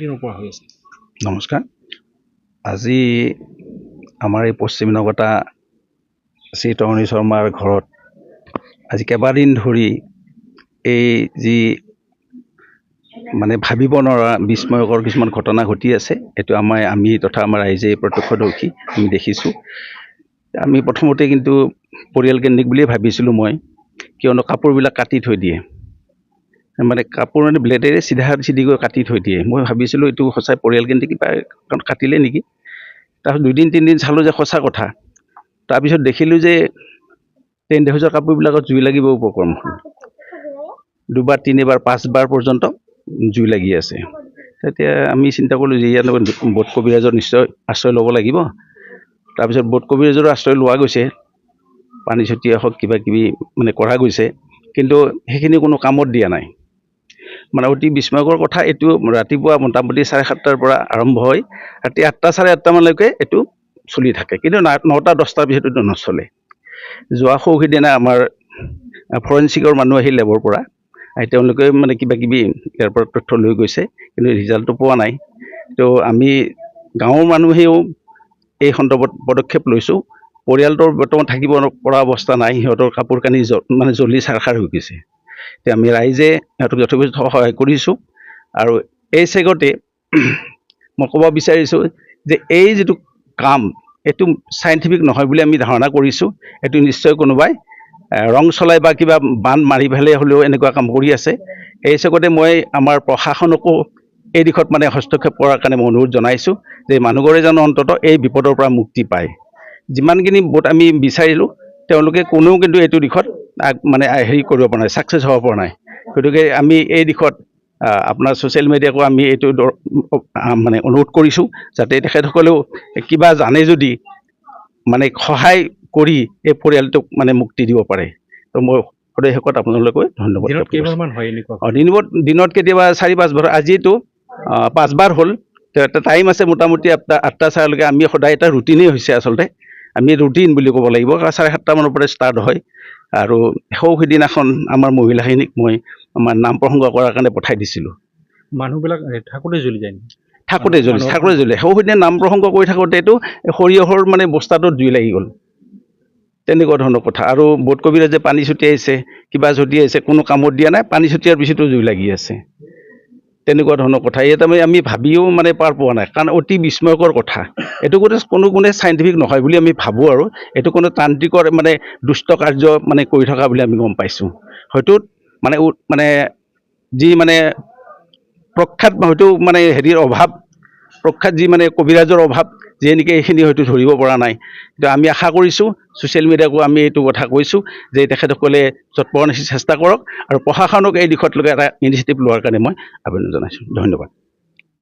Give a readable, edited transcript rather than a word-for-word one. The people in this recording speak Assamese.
দিনৰ পৰা হৈ আছে? নমস্কাৰ। আজি আমাৰ এই পশ্চিম নগতা শ্ৰী তৰণী শৰ্মাৰ ঘৰত আজি কেইবাদিন ধৰি এই যি মানে ভাবিব নোৱাৰা বিস্ময়কৰ কিছুমান ঘটনা ঘটি আছে, এইটো আমি তথা আমাৰ ৰাইজে প্ৰত্যক্ষদৰ্শী আমি দেখিছোঁ। আমি প্ৰথমতে কিন্তু পৰিয়ালকেন্দ্ৰিক বুলিয়ে ভাবিছিলোঁ মই, কিয়নো কাপোৰবিলাক কাটি থৈ দিয়ে, মানে কাপোৰ মানে ব্লেডেৰে চিধিকৈ কাটি থৈ দিয়ে। মই ভাবিছিলোঁ এইটো সঁচাই পৰিয়ালকেন্দ্ৰিক কিবা কাটিলে নেকি। তাৰপিছত 2 দিন 3 দিন চালোঁ যে সঁচা কথা। তাৰপিছত দেখিলোঁ যে টেণ্ট হাউচৰ কাপোৰবিলাকত জুই লাগিব উপক্ৰম হ'ল। 2বাৰ 3বাৰ 5বাৰ পৰ্যন্ত জুই লাগি আছে। তেতিয়া আমি চিন্তা কৰিলোঁ যে ইয়াত বোধ কবিৰাজৰ নিশ্চয় আশ্ৰয় ল'ব লাগিব। তাৰপিছত বোধ কবিৰাজৰো আশ্ৰয় লোৱা গৈছে, পানী ছটিওৱা হওক কিবা কিবি মানে কৰা গৈছে, কিন্তু সেইখিনি কোনো কামত দিয়া নাই। মানে অতি বিস্ময়কৰ কথা, এইটো ৰাতিপুৱা মোটামুটি 7:30টাৰ পৰা আৰম্ভ হৈ ৰাতি 8টা 8:30 মানলৈকে এইটো চলি থাকে, কিন্তু 9টা 10টাৰ পিছত এইটো নচলে। যোৱা সৌসিদিনা আমাৰ ফৰেঞ্চিকৰ মানুহ আহিল লেবৰ পৰা, তেওঁলোকে মানে কিবা কিবি ইয়াৰ পৰা তথ্য লৈ গৈছে, কিন্তু ৰিজাল্টটো পোৱা নাই। তো আমি গাঁৱৰ মানুহেও এই সন্দৰ্ভত পদক্ষেপ লৈছোঁ। পৰিয়ালটোৰ বৰ্তমান থাকিব পৰা অৱস্থা নাই, সিহঁতৰ কাপোৰ কানি মানে জ্বলি ছাৰখাৰ হৈ গৈছে। এতিয়া আমি ৰাইজে সিহঁতক যথেষ্ট সহায় কৰিছোঁ। আৰু এই চেগতে মই ক'ব বিচাৰিছোঁ যে এই যিটো কাম, এইটো চাইণ্টিফিক নহয় বুলি আমি ধাৰণা কৰিছোঁ। এইটো নিশ্চয় কোনোবাই ৰং চলাই বা কিবা বান্ধ মাৰি পেলাই হ'লেও এনেকুৱা কাম কৰি আছে। এই চেগতে মই আমাৰ প্ৰশাসনকো এই দিশত মানে হস্তক্ষেপ কৰাৰ কাৰণে মই অনুৰোধ জনাইছোঁ যে মানুহবোৰে যেন অন্ততঃ এই বিপদৰ পৰা মুক্তি পায়। যিমানখিনি ভোট আমি বিচাৰিলোঁ, তেওঁলোকে কোনেও কিন্তু এইটো দিশত মানে হেৰি কৰিব পৰা নাই, ছাকচেছ হ'ব পৰা নাই। গতিকে আমি এই দিশত আপোনাৰ ছ'চিয়েল মিডিয়াকো আমি এইটো মানে অনুৰোধ কৰিছোঁ, যাতে তেখেতসকলেও কিবা জানে যদি মানে সহায় কৰি এই পৰিয়ালটোক মানে মুক্তি দিব পাৰে। তো মই সদয় শেষত আপোনালোকে ধন্যবাদ। দিনত কেইবাৰমান হয় এনেকুৱা? দিনত কেতিয়াবা 4-5 বাৰ, আজিতো 5বাৰ হ'ল। এটা টাইম আছে মোটামুটি 8টা 4লৈকে। আমি সদায় এটা ৰুটিনেই হৈছে আচলতে, আমি ৰুটিন বুলি ক'ব লাগিব। 7:30 মানৰ পৰা ষ্টাৰ্ট হয়। আৰু সিদিনাখন আমাৰ মহিলাখিনিক মই আমাৰ নাম প্ৰসংগ কৰাৰ কাৰণে পঠাই দিছিলোঁ। মানুহবিলাক থাকোঁতে জ্বলি যায়? থাকোঁতে জ্বলে। সিদিনা নাম প্ৰসংগ কৰি থাকোঁতেতো সৰিয়হৰ মানে বস্তাটোত জুই লাগি গ'ল, তেনেকুৱা ধৰণৰ কথা। আৰু বোধ কবিৰাজে পানী ছটিয়াইছে, কিবা ছটিয়াইছে, কোনো কামত দিয়া নাই, পানী ছটিয়াৰ পিছতো জুই লাগি আছে, তেনেকুৱা ধৰণৰ কথা। ইয়াত আমি ভাবিও মানে পাৰ পোৱা নাই, কাৰণ অতি বিস্ময়কৰ কথা। এইটো কোনে চাইণ্টিফিক নহয় বুলি আমি ভাবোঁ। আৰু এইটো কোনো তান্ত্ৰিকৰ মানে দুষ্ট কাৰ্য মানে কৰি থকা বুলি আমি গম পাইছোঁ। হয়তো মানে যি মানে প্ৰখ্যাত হয়তো মানে হেৰিৰ অভাৱ, প্ৰখ্যাত যি মানে কবিৰাজৰ অভাৱ, যে নেকি এইখিনি হয়তো ধৰিব পৰা নাই। কিন্তু আমি আশা কৰিছোঁ, ছ'চিয়েল মিডিয়াকো আমি এইটো কথা কৈছোঁ যে তেখেতসকলে যৎপৰোনাস্তি চেষ্টা কৰক, আৰু প্ৰশাসনক এই দিশত এটা ইনিচিয়েটিভ লোৱাৰ কাৰণে মই আবেদন জনাইছোঁ। ধন্যবাদ।